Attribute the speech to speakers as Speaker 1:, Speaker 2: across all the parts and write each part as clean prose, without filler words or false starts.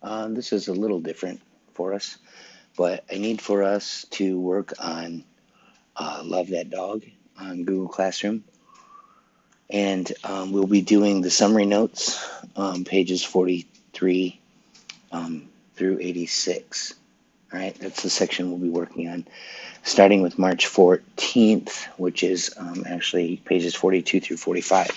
Speaker 1: This is a little different for us, but I need for us to work on Love That Dog on Google Classroom. And we'll be doing the summary notes, pages 43 through 86. All right, that's the section we'll be working on, starting with March 14th, which is actually pages 42 through 45.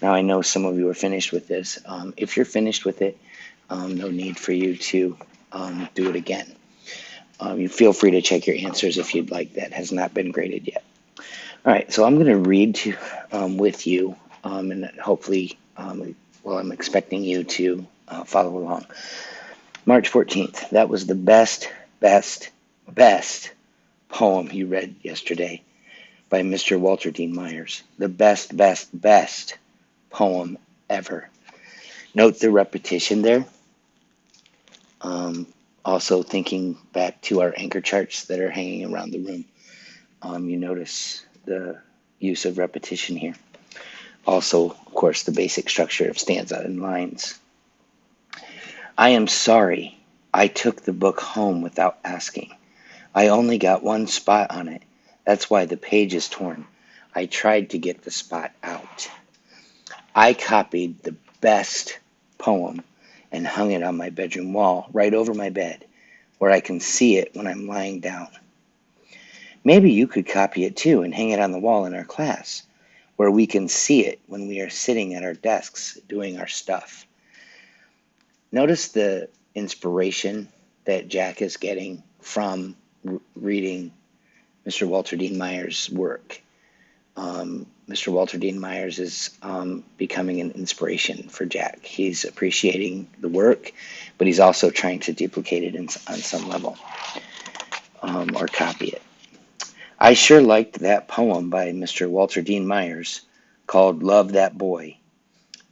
Speaker 1: Now, I know some of you are finished with this. If you're finished with it, no need for you to do it again. You feel free to check your answers if you'd like. That has not been graded yet. All right, so I'm going to read with you, and hopefully, I'm expecting you to follow along. March 14th, that was the best poem you read yesterday by Mr. Walter Dean Myers. The best poem ever. Note the repetition there. Also thinking back to our anchor charts that are hanging around the room. You notice the use of repetition here. Also, of course, the basic structure of stanza and lines. I am sorry I took the book home without asking. I only got one spot on it. That's why the page is torn. I tried to get the spot out. I copied the best poem and hung it on my bedroom wall right over my bed where I can see it when I'm lying down. Maybe you could copy it too and hang it on the wall in our class where we can see it when we are sitting at our desks doing our stuff. Notice the inspiration that Jack is getting from reading Mr. Walter Dean Myers' work. Mr. Walter Dean Myers is becoming an inspiration for Jack. He's appreciating the work, but he's also trying to duplicate it on some level or copy it. I sure liked that poem by Mr. Walter Dean Myers called Love That Boy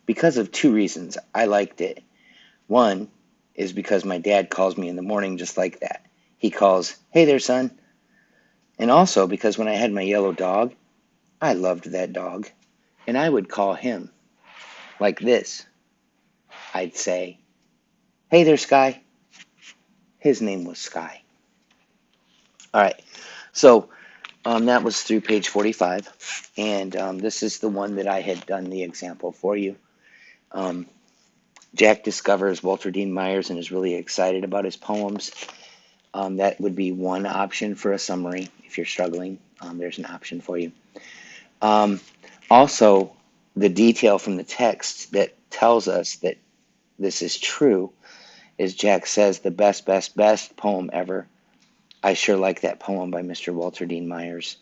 Speaker 1: because of two reasons I liked it. One is because my dad calls me in the morning just like that. He calls, "Hey there, son." And also because when I had my yellow dog, I loved that dog. And I would call him like this. I'd say, "Hey there, Sky." His name was Sky. All right. So that was through page 45. And this is the one that I had done the example for you. Jack discovers Walter Dean Myers and is really excited about his poems. That would be one option for a summary. If you're struggling, there's an option for you. Also, the detail from the text that tells us that this is true is Jack says the best poem ever. I sure like that poem by Mr. Walter Dean Myers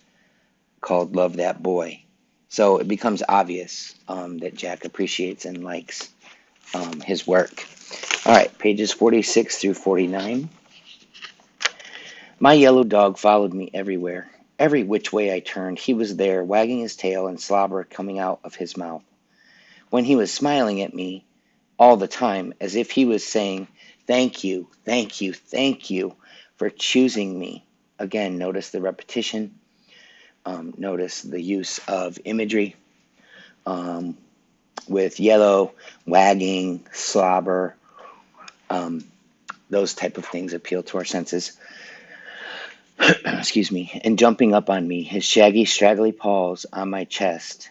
Speaker 1: called Love That Boy. So it becomes obvious that Jack appreciates and likes his work. All right, pages 46 through 49. My yellow dog followed me everywhere. Every which way I turned, he was there, wagging his tail and slobber coming out of his mouth. When he was smiling at me all the time, as if he was saying, "Thank you, thank you, thank you for choosing me." Again, notice the repetition. Notice the use of imagery with yellow, wagging, slobber. Those type of things appeal to our senses. Excuse me. And jumping up on me, his shaggy, straggly paws on my chest,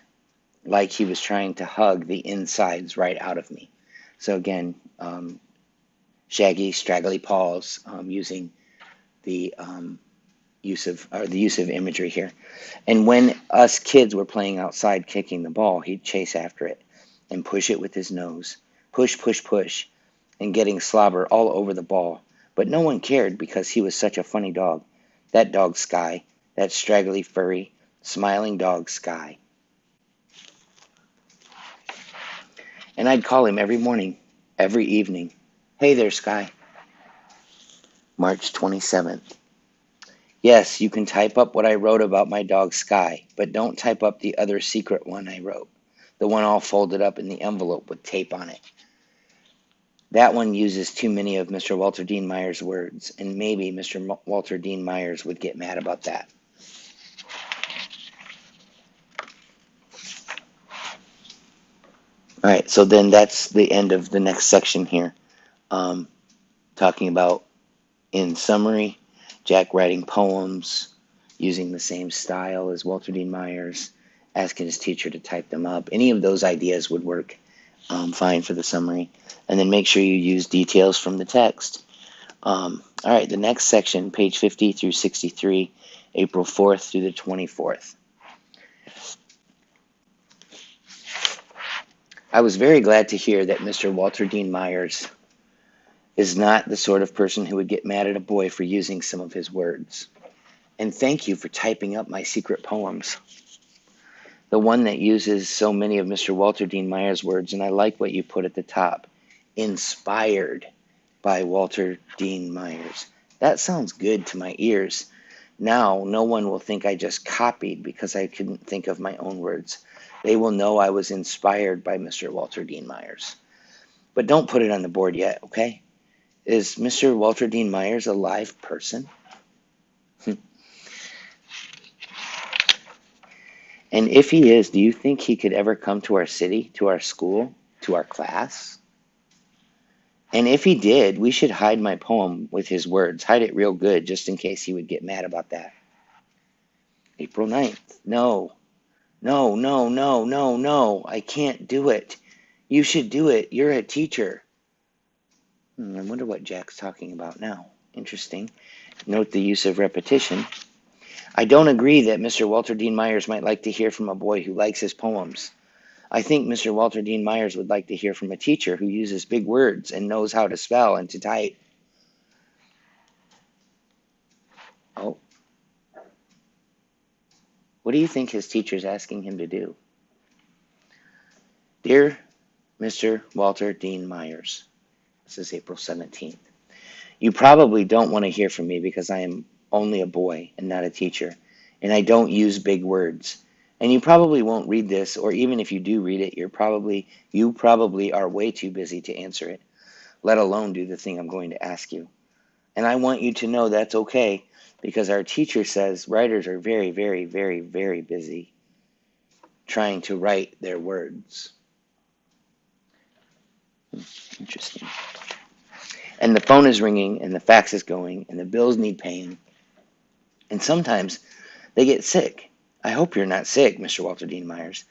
Speaker 1: like he was trying to hug the insides right out of me. So again, shaggy, straggly paws, using the use of imagery here. And when us kids were playing outside kicking the ball, he'd chase after it and push it with his nose. Push, push, push, and getting slobber all over the ball. But no one cared because he was such a funny dog. That dog Sky, that straggly, furry, smiling dog Sky. And I'd call him every morning, every evening. "Hey there, Sky." March 27th. Yes, you can type up what I wrote about my dog Sky, but don't type up the other secret one I wrote. The one all folded up in the envelope with tape on it. That one uses too many of Mr. Walter Dean Myers' words, and maybe Mr. Walter Dean Myers would get mad about that. All right, so then that's the end of the next section here. talking about, in summary, Jack writing poems using the same style as Walter Dean Myers, asking his teacher to type them up. Any of those ideas would work fine for the summary. And then make sure you use details from the text. All right, the next section, page 50 through 63, April 4th through the 24th. I was very glad to hear that Mr. Walter Dean Myers is not the sort of person who would get mad at a boy for using some of his words. And thank you for typing up my secret poems. The one that uses so many of Mr. Walter Dean Myers' words, and I like what you put at the top, inspired by Walter Dean Myers. That sounds good to my ears. Now, no one will think I just copied because I couldn't think of my own words. They will know I was inspired by Mr. Walter Dean Myers. But don't put it on the board yet, okay? Is Mr. Walter Dean Myers a live person? And if he is, do you think he could ever come to our city, to our school, to our class? And if he did, we should hide my poem with his words. Hide it real good, just in case he would get mad about that. April 9th. No. No, no, no, no, no. I can't do it. You should do it. You're a teacher. I wonder what Jack's talking about now. Interesting. Note the use of repetition. I don't agree that Mr. Walter Dean Myers might like to hear from a boy who likes his poems. I think Mr. Walter Dean Myers would like to hear from a teacher who uses big words and knows how to spell and to type. Oh. What do you think his teacher's asking him to do? Dear Mr. Walter Dean Myers, this is April 17th. You probably don't want to hear from me because I am only a boy and not a teacher, and I don't use big words. And you probably won't read this, or even if you do read it, you probably are way too busy to answer it, let alone do the thing I'm going to ask you. And I want you to know that's okay, because our teacher says writers are very, very, very, very busy trying to write their words. Interesting. And the phone is ringing, and the fax is going, and the bills need paying. And sometimes they get sick. I hope you're not sick, Mr. Walter Dean Myers.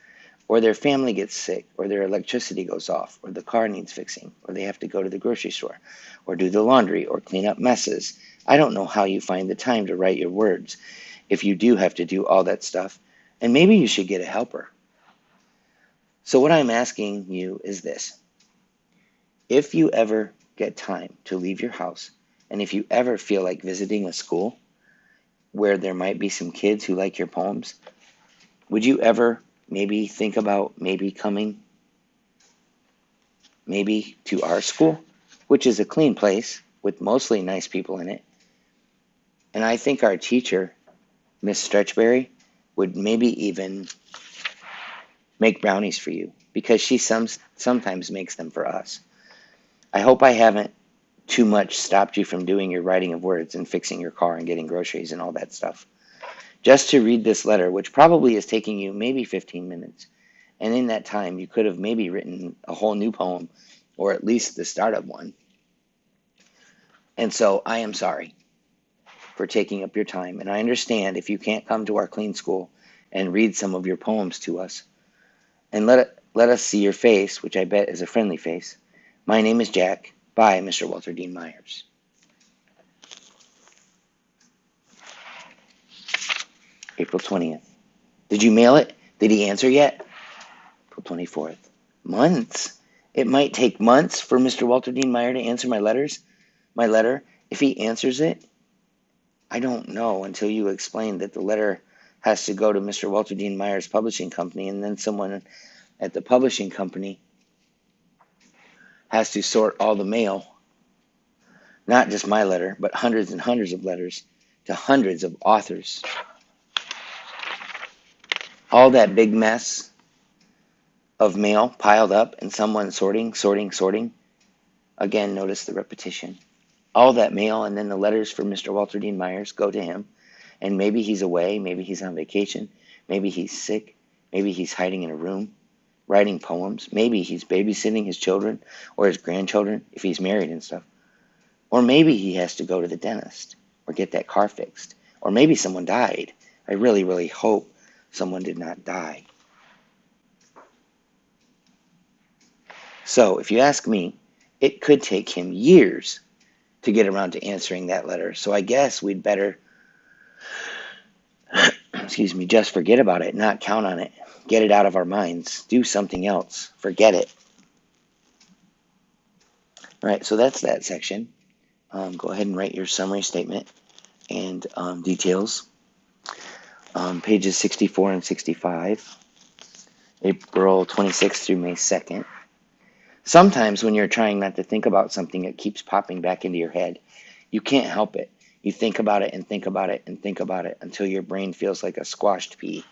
Speaker 1: Or their family gets sick, or their electricity goes off, or the car needs fixing, or they have to go to the grocery store, or do the laundry, or clean up messes. I don't know how you find the time to write your words if you do have to do all that stuff, and maybe you should get a helper. So what I'm asking you is this. If you ever get time to leave your house, and if you ever feel like visiting a school where there might be some kids who like your poems, would you ever maybe think about coming to our school, which is a clean place with mostly nice people in it? And I think our teacher, Miss Stretchberry, would maybe even make brownies for you because she sometimes makes them for us. I hope I haven't too much stopped you from doing your writing of words and fixing your car and getting groceries and all that stuff. Just to read this letter, which probably is taking you maybe 15 minutes. And in that time, you could have maybe written a whole new poem, or at least the start of one. And so I am sorry for taking up your time. And I understand if you can't come to our clean school and read some of your poems to us. And let us see your face, which I bet is a friendly face. My name is Jack. Bye, Mr. Walter Dean Myers. April 20th. Did you mail it? Did he answer yet? April 24th. Months? It might take months for Mr. Walter Dean Myers to answer my letter. If he answers it, I don't know until you explain that the letter has to go to Mr. Walter Dean Myers Publishing Company, and then someone at the publishing company has to sort all the mail. Not just my letter, but hundreds and hundreds of letters to hundreds of authors. All that big mess of mail piled up and someone sorting. Again, notice the repetition. All that mail and then the letters from Mr. Walter Dean Myers go to him. And maybe he's away, maybe he's on vacation, maybe he's sick, maybe he's hiding in a room, writing poems. Maybe he's babysitting his children or his grandchildren if he's married and stuff. Or maybe he has to go to the dentist or get that car fixed. Or maybe someone died. I really, really hope someone did not die. So if you ask me, it could take him years to get around to answering that letter. So I guess we'd better, excuse me, just forget about it, not count on it. Get it out of our minds. Do something else. Forget it. All right, so that's that section. Go ahead and write your summary statement and details. Pages 64 and 65, April 26th through May 2nd. Sometimes when you're trying not to think about something, it keeps popping back into your head. You can't help it. You think about it and think about it and think about it until your brain feels like a squashed pea.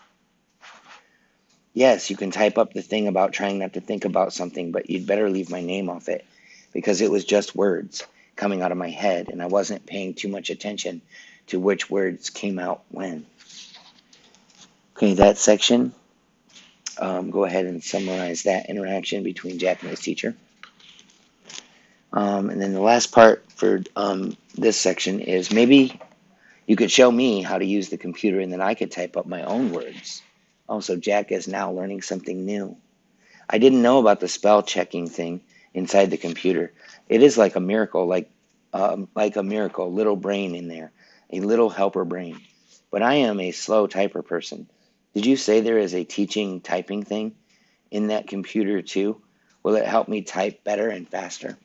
Speaker 1: Yes, you can type up the thing about trying not to think about something, but you'd better leave my name off it because it was just words coming out of my head and I wasn't paying too much attention to which words came out when. Okay, that section, go ahead and summarize that interaction between Jack and his teacher. And then the last part for this section is maybe you could show me how to use the computer and then I could type up my own words. Also, Jack is now learning something new. I didn't know about the spell checking thing inside the computer. It is like a miracle, like a miracle, little brain in there, a little helper brain. But I am a slow typer person. Did you say there is a teaching typing thing in that computer too? Will it help me type better and faster?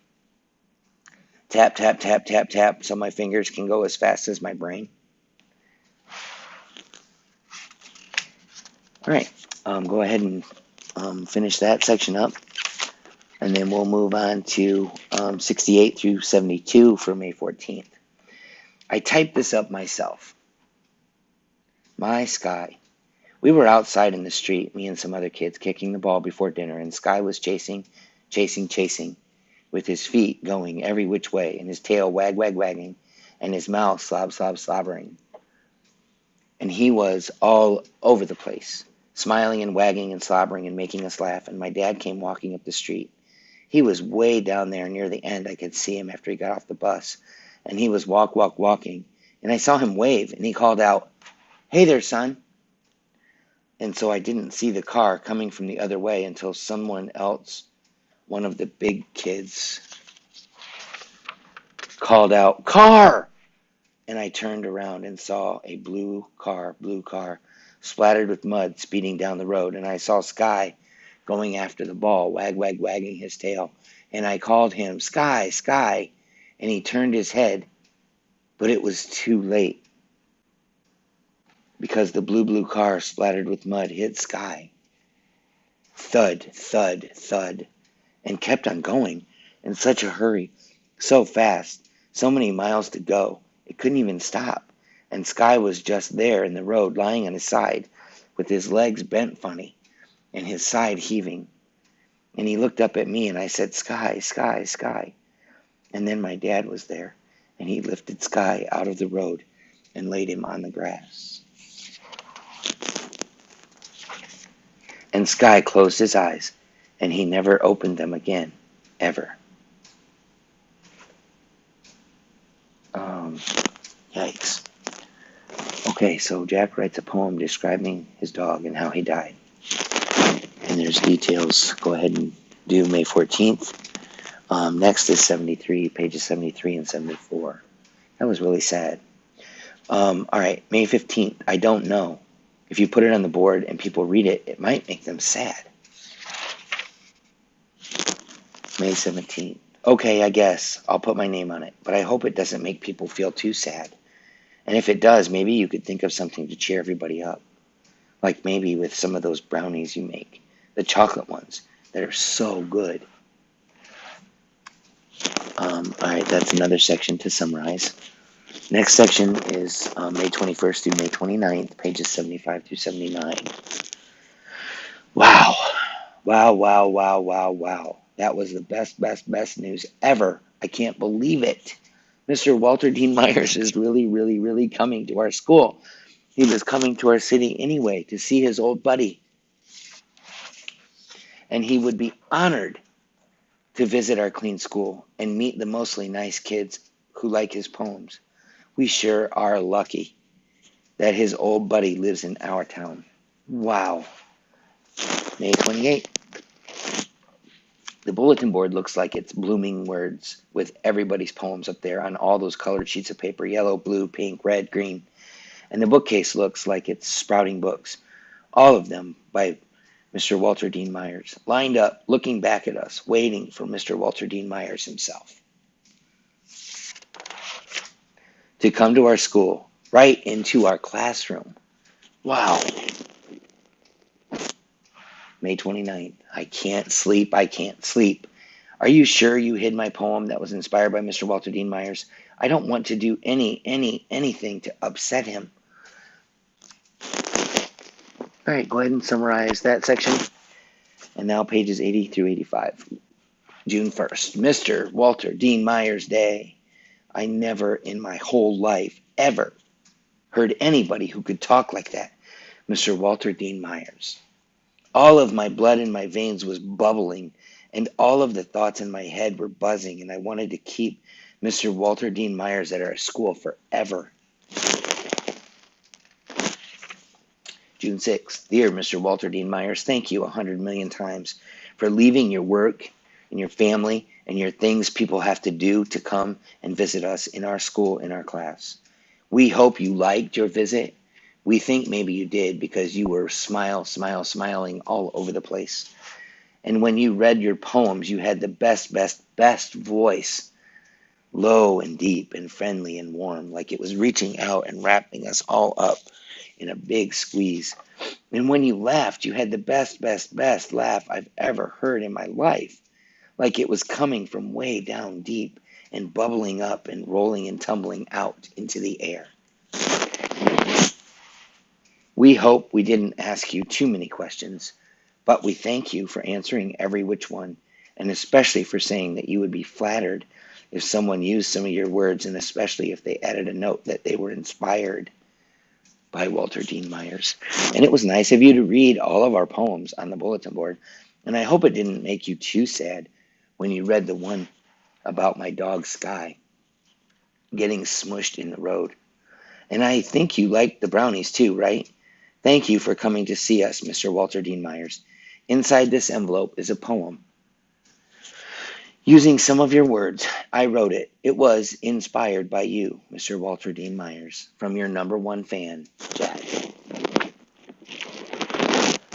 Speaker 1: Tap, tap, tap, tap, tap, so my fingers can go as fast as my brain. All right, go ahead and finish that section up. And then we'll move on to 68 through 72 for May 14th. I typed this up myself. My Sky. We were outside in the street, me and some other kids, kicking the ball before dinner, and Sky was chasing, with his feet going every which way, and his tail wagging, and his mouth slobbering. And he was all over the place, smiling and wagging and slobbering and making us laugh, and my dad came walking up the street. He was way down there near the end. I could see him after he got off the bus, and he was walking, and I saw him wave, and he called out, "Hey there, son." And so I didn't see the car coming from the other way until someone else, one of the big kids, called out, "Car!" And I turned around and saw a blue car, splattered with mud, speeding down the road. And I saw Sky going after the ball, wagging his tail. And I called him, "Sky, Sky." And he turned his head, but it was too late because the blue car, splattered with mud, hit Sky. Thud, thud, thud, and kept on going in such a hurry, so fast, so many miles to go. It couldn't even stop, and Sky was just there in the road, lying on his side, with his legs bent funny, and his side heaving. And he looked up at me, and I said, "Sky, Sky, Sky." And then my dad was there, and he lifted Sky out of the road and laid him on the grass. And Sky closed his eyes, and he never opened them again, ever. Yikes. Okay, so Jack writes a poem describing his dog and how he died. And there's details. Go ahead and do May 14th. Next is 73, pages 73 and 74. That was really sad. All right, May 15th. I don't know. If you put it on the board and people read it, it might make them sad. May 17th. Okay, I guess I'll put my name on it, but I hope it doesn't make people feel too sad. And if it does, maybe you could think of something to cheer everybody up. Like maybe with some of those brownies you make, the chocolate ones that are so good. All right, that's another section to summarize. Next section is May 21st through May 29th, pages 75 through 79. Wow. That was the best news ever. I can't believe it. Mr. Walter Dean Myers is really coming to our school. He was coming to our city anyway to see his old buddy. And he would be honored to visit our clean school and meet the mostly nice kids who like his poems. We sure are lucky that his old buddy lives in our town. Wow. May 28th. The bulletin board looks like it's blooming words with everybody's poems up there on all those colored sheets of paper, yellow, blue, pink, red, green. And the bookcase looks like it's sprouting books, all of them by Mr. Walter Dean Myers, lined up, looking back at us, waiting for Mr. Walter Dean Myers himself to come to our school, right into our classroom. Wow. May 29th. I can't sleep. I can't sleep. Are you sure you hid my poem that was inspired by Mr. Walter Dean Myers? I don't want to do anything to upset him. All right, go ahead and summarize that section. And now pages 80 through 85. June 1st, Mr. Walter Dean Myers Day. I never in my whole life ever heard anybody who could talk like that. Mr. Walter Dean Myers. All of my blood in my veins was bubbling, and all of the thoughts in my head were buzzing, and I wanted to keep Mr. Walter Dean Myers at our school forever. June 6th. Dear Mr. Walter Dean Myers, thank you 100 million times for leaving your work and your family and your things people have to do to come and visit us in our school, in our class. We hope you liked your visit. We think maybe you did because you were smiling all over the place. And when you read your poems, you had the best voice, low and deep and friendly and warm, like it was reaching out and wrapping us all up in a big squeeze. And when you laughed, you had the best laugh I've ever heard in my life, like it was coming from way down deep and bubbling up and rolling and tumbling out into the air. We hope we didn't ask you too many questions, but we thank you for answering every which one, and especially for saying that you would be flattered if someone used some of your words, and especially if they added a note that they were inspired by Walter Dean Myers. And it was nice of you to read all of our poems on the bulletin board, and I hope it didn't make you too sad when you read the one about my dog Sky getting smushed in the road. And I think you liked the brownies too, right? Thank you for coming to see us, Mr. Walter Dean Myers. Inside this envelope is a poem. Using some of your words, I wrote it. It was inspired by you, Mr. Walter Dean Myers, from your #1 fan, Jack.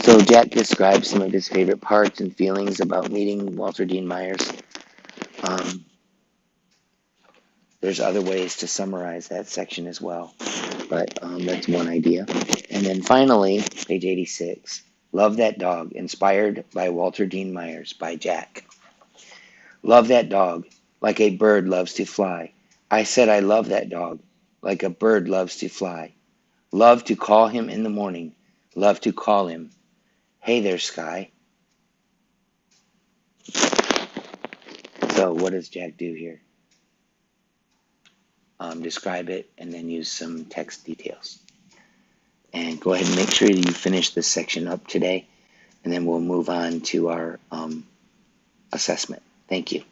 Speaker 1: So Jack describes some of his favorite parts and feelings about meeting Walter Dean Myers. There's other ways to summarize that section as well, but that's one idea. And then finally, page 86, Love That Dog, inspired by Walter Dean Myers, by Jack. Love that dog, like a bird loves to fly. I said I love that dog, like a bird loves to fly. Love to call him in the morning, love to call him, hey there, Sky. So what does Jack do here? Describe it and then use some text details. And go ahead and make sure that you finish this section up today, and then we'll move on to our assessment. Thank you.